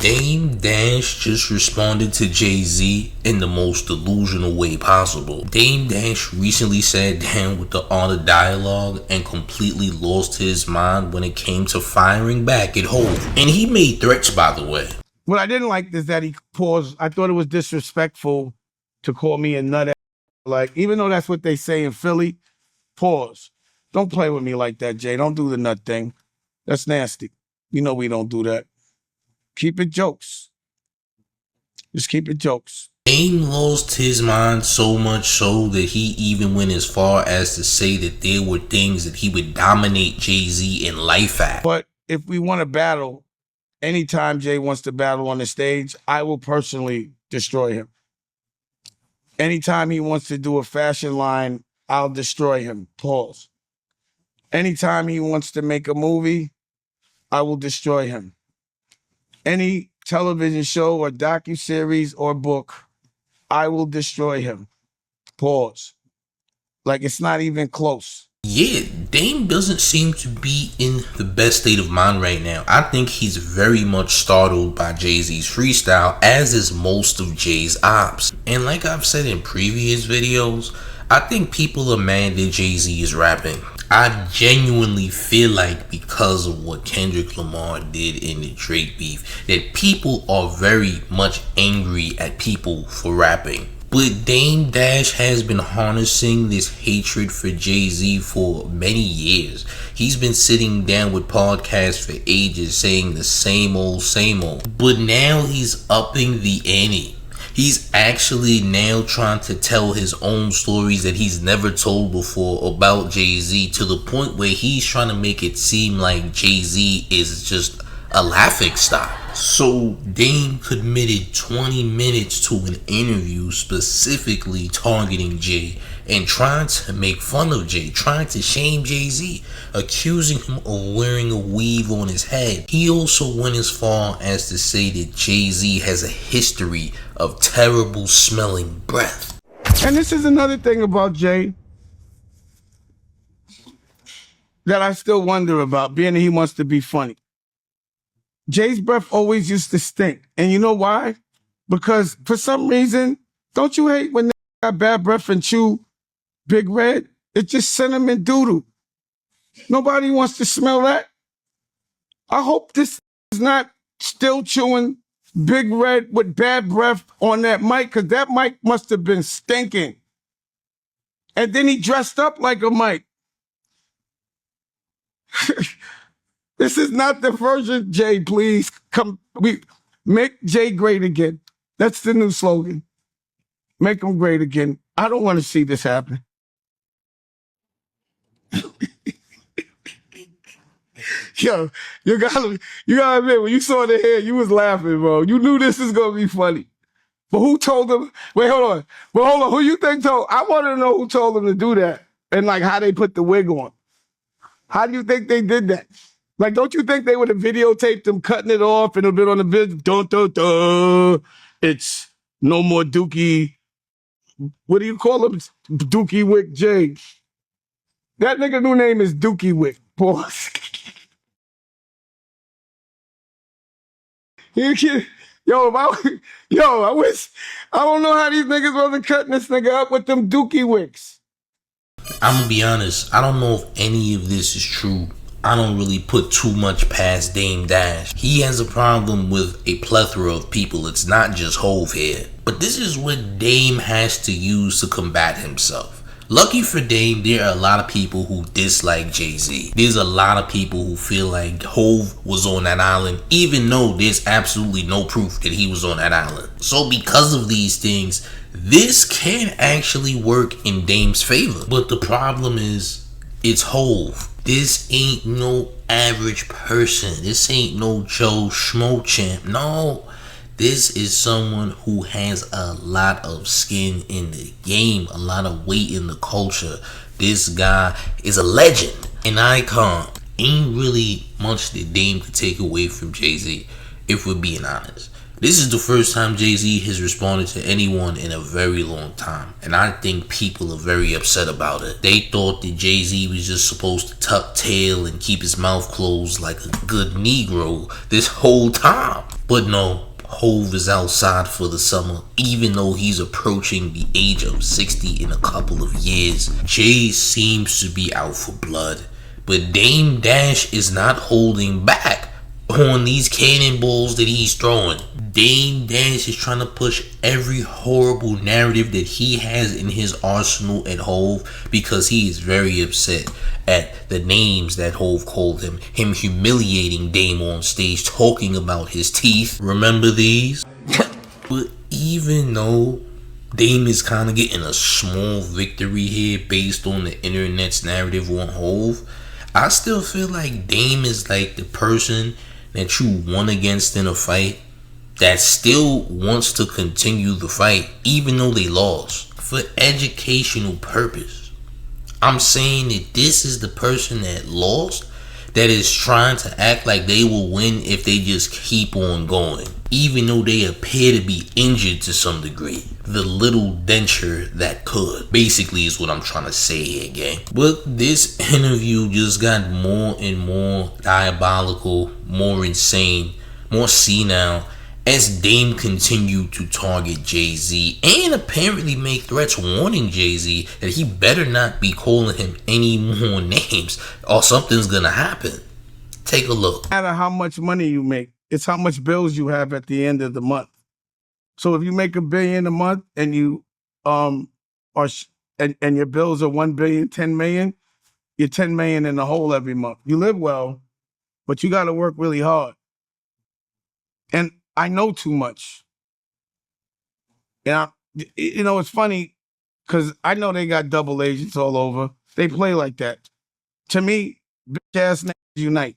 Dame Dash just responded to Jay-Z in the most delusional way possible. Dame Dash recently sat down with the Art of Dialogue and completely lost his mind when it came to firing back at Hov. And he made threats, by the way. What I didn't like is that he paused. I thought it was disrespectful to call me a nut. Like, even though that's what they say in Philly, pause. Don't play with me like that, Jay. Don't do the nut thing. That's nasty. You know we don't do that. Keep it jokes. Just keep it jokes. Dame lost his mind so much so that he even went as far as to say that there were things that he would dominate Jay-Z in life at. But if we want to battle, anytime Jay wants to battle on the stage, I will personally destroy him. Anytime he wants to do a fashion line, I'll destroy him. Pause. Anytime he wants to make a movie, I will destroy him. Any television show or docuseries or book, I will destroy him. Pause. Like, it's not even close. Yeah, Dame doesn't seem to be in the best state of mind right now. I think he's very much startled by Jay-Z's freestyle, as is most of Jay's ops. And like I've said in previous videos, I think people are mad that Jay-Z is rapping. I genuinely feel like because of what Kendrick Lamar did in the Drake beef, that people are very much angry at people for rapping. But Dame Dash has been harnessing this hatred for Jay-Z for many years. He's been sitting down with podcasts for ages saying the same old. But now he's upping the ante. He's actually now trying to tell his own stories that he's never told before about Jay-Z, to the point where he's trying to make it seem like Jay-Z is just a laughingstock. So Dame committed 20 minutes to an interview specifically targeting Jay and trying to make fun of Jay, trying to shame Jay-Z, accusing him of wearing a weave on his head. He also went as far as to say that Jay-Z has a history of terrible smelling breath. And this is another thing about Jay that I still wonder about, being that he wants to be funny. Jay's breath always used to stink. And you know why? Because for some reason, don't you hate when they got bad breath and chew Big Red? It's just cinnamon doodle. Nobody wants to smell that. I hope this is not still chewing Big Red with bad breath on that mic, because that mic must have been stinking. And then he dressed up like a mic. This is not the version, Jay, please. Make Jay great again. That's the new slogan. Make him great again. I don't want to see this happen. Yo, you gotta admit, when you saw the hair, you was laughing, bro. You knew this was gonna be funny. But who told him? Wait, hold on. Who you think told? I want to know who told him to do that, and like how they put the wig on. How do you think they did that? Like, don't you think they would have videotaped them cutting it off and it'll be on the vid? It's no more Dookie. What do you call him? Dookie Wick J. That nigga new name is Dookie Wick. Pause. I don't know how these niggas wasn't cutting this nigga up with them Dookie Wicks. I'm gonna be honest, I don't know if any of this is true. I don't really put too much past Dame Dash. He has a problem with a plethora of people. It's not just Hov here. But this is what Dame has to use to combat himself. Lucky for Dame, there are a lot of people who dislike Jay-Z. There's a lot of people who feel like Hov was on that island, even though there's absolutely no proof that he was on that island. So because of these things, this can actually work in Dame's favor. But the problem is, it's Hov. This ain't no average person. This ain't no Joe Schmo champ. No, this is someone who has a lot of skin in the game, a lot of weight in the culture. This guy is a legend, an icon. Ain't really much that Dame could take away from Jay-Z, if we're being honest. This is the first time Jay-Z has responded to anyone in a very long time, and I think people are very upset about it. They thought that Jay-Z was just supposed to tuck tail and keep his mouth closed like a good Negro this whole time. But no, Hov is outside for the summer, even though he's approaching the age of 60 in a couple of years. Jay seems to be out for blood, but Dame Dash is not holding back on these cannonballs that he's throwing. Dame Dash is trying to push every horrible narrative that he has in his arsenal at Hov, because he is very upset at the names that Hov called him humiliating Dame on stage, talking about his teeth. Remember these? But even though Dame is kind of getting a small victory here based on the internet's narrative on Hov, I still feel like Dame is like the person that you won against in a fight that still wants to continue the fight even though they lost for educational purpose. I'm saying that this is the person that lost that is trying to act like they will win if they just keep on going, even though they appear to be injured to some degree. The little denture that could, basically, is what I'm trying to say here, gang. But this interview just got more and more diabolical, more insane, more senile, as Dame continued to target Jay-Z and apparently make threats warning Jay-Z that he better not be calling him any more names or something's gonna happen. Take a look. No matter how much money you make, it's how much bills you have at the end of the month. So if you make $1 billion a month and you and your bills are 1 billion, 10 million, you're 10 million in the hole every month. You live well, but you got to work really hard. And I know too much. Yeah, you know, it's funny because I know they got double agents all over. They play like that. To me, bitch ass niggas unite.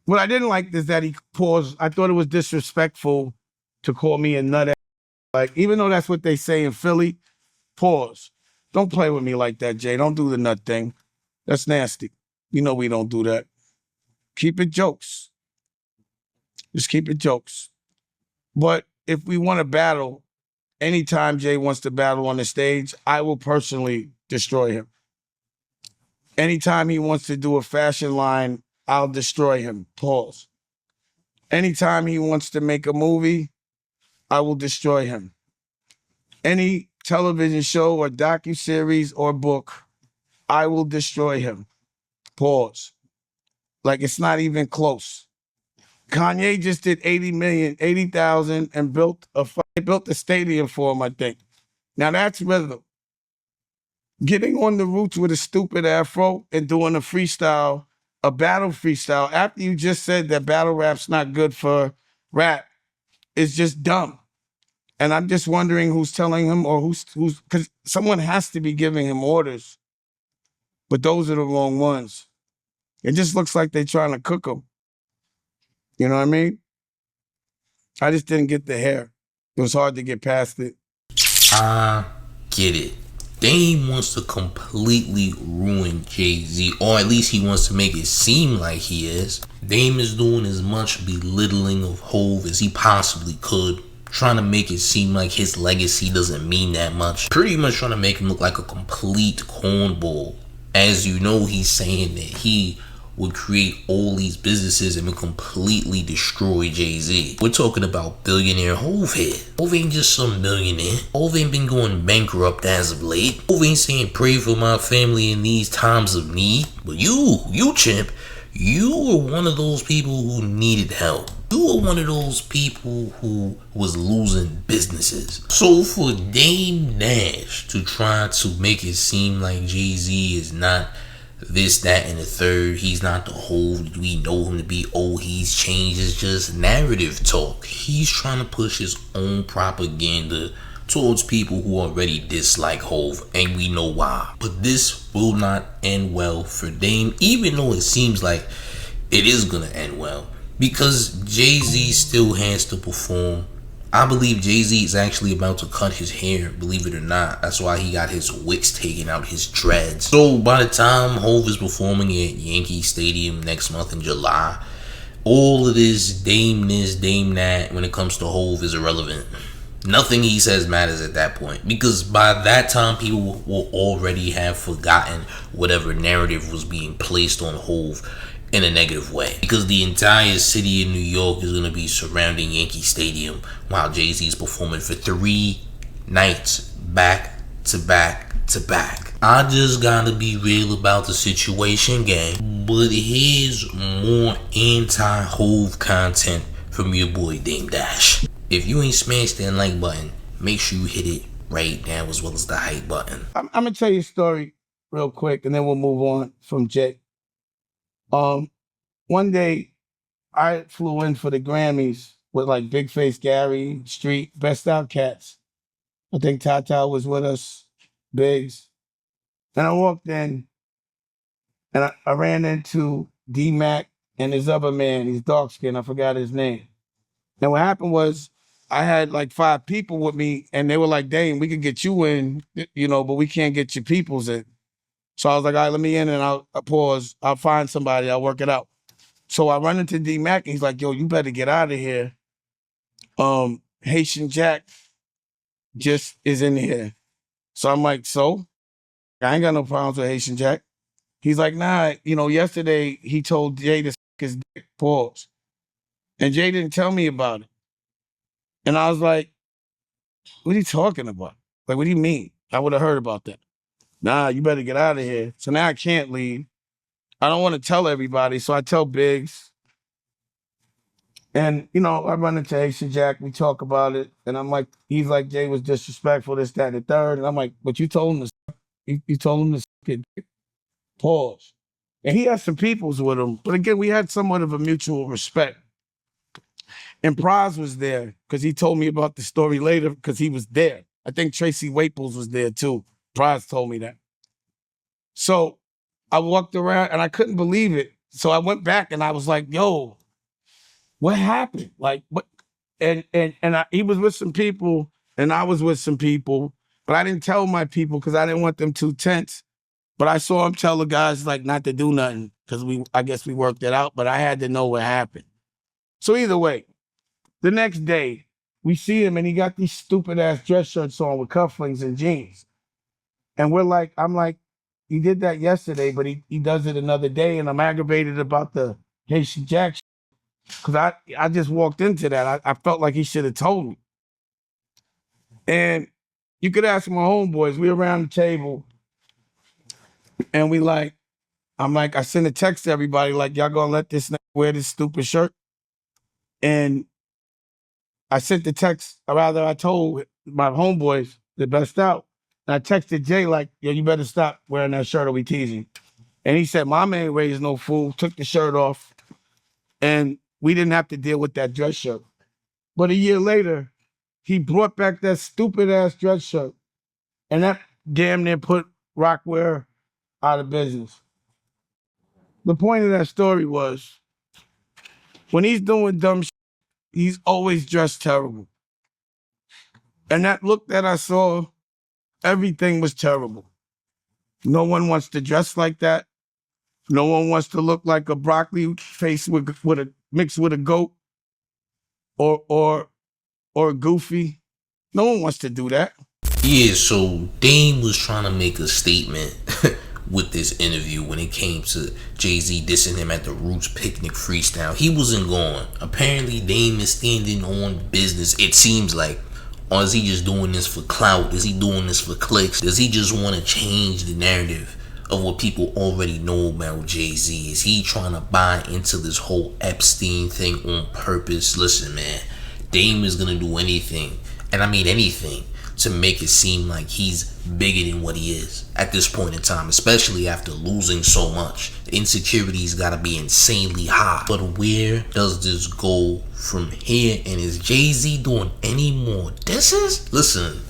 What I didn't like is that he paused. I thought it was disrespectful to call me a nut ass. Like, even though that's what they say in Philly, pause. Don't play with me like that, Jay. Don't do the nut thing. That's nasty. You know we don't do that. Keep it jokes. Just keep it jokes. But if we want to battle, anytime Jay wants to battle on the stage, I will personally destroy him. Anytime he wants to do a fashion line, I'll destroy him. Pause. Anytime he wants to make a movie, I will destroy him. Any television show or docuseries or book, I will destroy him. Pause. Like, it's not even close. Kanye just did 80,000 and built a stadium for him, I think. Now that's rhythm. Getting on the Roots with a stupid afro and doing a freestyle, a battle freestyle, after you just said that battle rap's not good for rap, is just dumb. And I'm just wondering who's telling him, or who's because someone has to be giving him orders. But those are the wrong ones. It just looks like they're trying to cook him. You know what I mean? I just didn't get the hair. It was hard to get past it. I get it. Dame wants to completely ruin Jay-Z, or at least he wants to make it seem like he is. Dame is doing as much belittling of Hov as he possibly could, trying to make it seem like his legacy doesn't mean that much. Pretty much trying to make him look like a complete cornball. As you know, he's saying that he would create all these businesses and would completely destroy Jay-Z. We're talking about billionaire Hov here. Hov ain't just some millionaire. Hov ain't been going bankrupt as of late. Hov ain't saying pray for my family in these times of need. But you chimp, you were one of those people who needed help. You were one of those people who was losing businesses. So for Dame Dash to try to make it seem like Jay-Z is not this, that, and the third, he's not the Hov we know him to be, oh, he's changed, it's just narrative talk. He's trying to push his own propaganda towards people who already dislike Hov, and we know why. But this will not end well for Dame, even though it seems like it is gonna end well, because Jay-Z still has to perform. I believe Jay-Z is actually about to cut his hair, believe it or not. That's why he got his wigs taken out, his dreads. So by the time Hov is performing at Yankee Stadium next month in July, All of this, Dame that, when it comes to Hove is irrelevant. Nothing he says matters at that point, because by that time people will already have forgotten whatever narrative was being placed on Hove in a negative way, because the entire city of New York is going to be surrounding Yankee Stadium while Jay-Z's performing for 3 nights back to back to back. I just gotta be real about the situation, gang. But here's more anti-Hove content from your boy Dame Dash. If you ain't smashed that like button, make sure you hit it right now, as well as the hype button. I'm gonna tell you a story real quick, and then we'll move on from Jay. One day I flew in for the Grammys with like Big Face Gary, Street, Best Out Cats. I think Tata was with us, Biggs. And I walked in and I ran into D-Mac and his other man, he's dark skinned, I forgot his name. And what happened was I had like 5 people with me and they were like, Dame, we could get you in, but we can't get your peoples in. So I was like, all right, let me in and I'll pause. I'll find somebody, I'll work it out. So I run into D-Mac and he's like, yo, you better get out of here. Haitian Jack just is in here. So I'm like, so? I ain't got no problems with Haitian Jack. He's like, nah, yesterday he told Jay to suck his dick, pause. And Jay didn't tell me about it. And I was like, what are you talking about? Like, what do you mean? I would have heard about that. Nah, you better get out of here. So now I can't leave. I don't want to tell everybody, so I tell Biggs. And, I run into Haitian Jack, we talk about it, and I'm like, he's like, Jay was disrespectful, this, that, and the third. And I'm like, but you told him you told him to suck it. Pause. And he had some peoples with him, but again, we had somewhat of a mutual respect. And Praz was there, because he told me about the story later, because he was there. I think Tracy Waples was there too. Praz told me that. So I walked around and I couldn't believe it. So I went back and I was like, yo, what happened? Like, what? He was with some people and I was with some people, but I didn't tell my people because I didn't want them too tense. But I saw him tell the guys like not to do nothing because I guess we worked it out, but I had to know what happened. So either way, the next day we see him and he got these stupid ass dress shirts on with cufflinks and jeans. And I'm like, he did that yesterday, but he does it another day. And I'm aggravated about the Haitian Jack because I just walked into that. I felt like he should have told me. And you could ask my homeboys, we around the table and I sent a text to everybody like, y'all gonna let this wear this stupid shirt? And I sent the text, or rather I told my homeboys, the Best Out, and I texted Jay like, yo, you better stop wearing that shirt or we teasing. And he said, Mama ain't raised no fool, took the shirt off, and we didn't have to deal with that dress shirt. But a year later, he brought back that stupid ass dress shirt, and that damn near put Rockwear out of business. The point of that story was, when he's doing dumb shit, he's always dressed terrible. And that look that I saw, everything was terrible. No one wants to dress like that. No one wants to look like a broccoli face mixed with a goat or a goofy. No one wants to do that. Yeah, so Dame was trying to make a statement with this interview when it came to Jay-Z dissing him at the Roots Picnic Freestyle. He wasn't going. Apparently, Dame is standing on business, it seems like. Or is he just doing this for clout? Is he doing this for clicks? Does he just want to change the narrative of what people already know about Jay-Z? Is he trying to buy into this whole Epstein thing on purpose? Listen, man, Dame is going to do anything, and I mean anything, to make it seem like he's bigger than what he is at this point in time, especially after losing so much. The insecurity's gotta be insanely high. But where does this go from here? And is Jay-Z doing any more disses? Listen,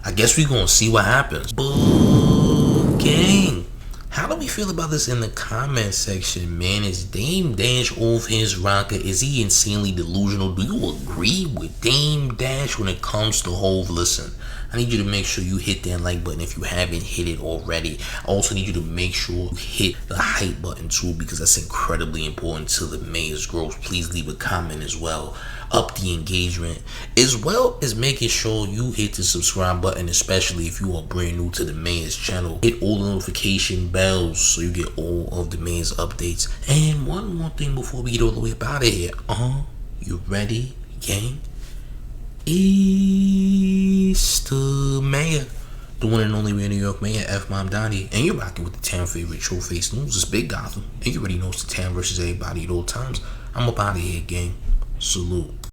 I guess we gonna see what happens. But gang, How do we feel about this in the comment section, man? Is Dame Dash off his rocker? Is he insanely delusional? Do you agree with Dame Dash when it comes to Hove? Listen, I need you to make sure you hit that like button if you haven't hit it already. I also need you to make sure you hit the hype button too, because that's incredibly important to the mayor's growth. Please leave a comment as well. Up the engagement, as well as making sure you hit the subscribe button, especially if you are brand new to the mayor's channel. Hit all the notification bells so you get all of the mayor's updates. And one more thing before we get all the way up out of here. You ready, gang? It's the mayor, the one and only real New York mayor, F. Mom Donnie, and you're rocking with the town favorite Showface News. It's Big Gotham, and you already know it's the town versus everybody at all times. I'm up out of here, gang. Salute.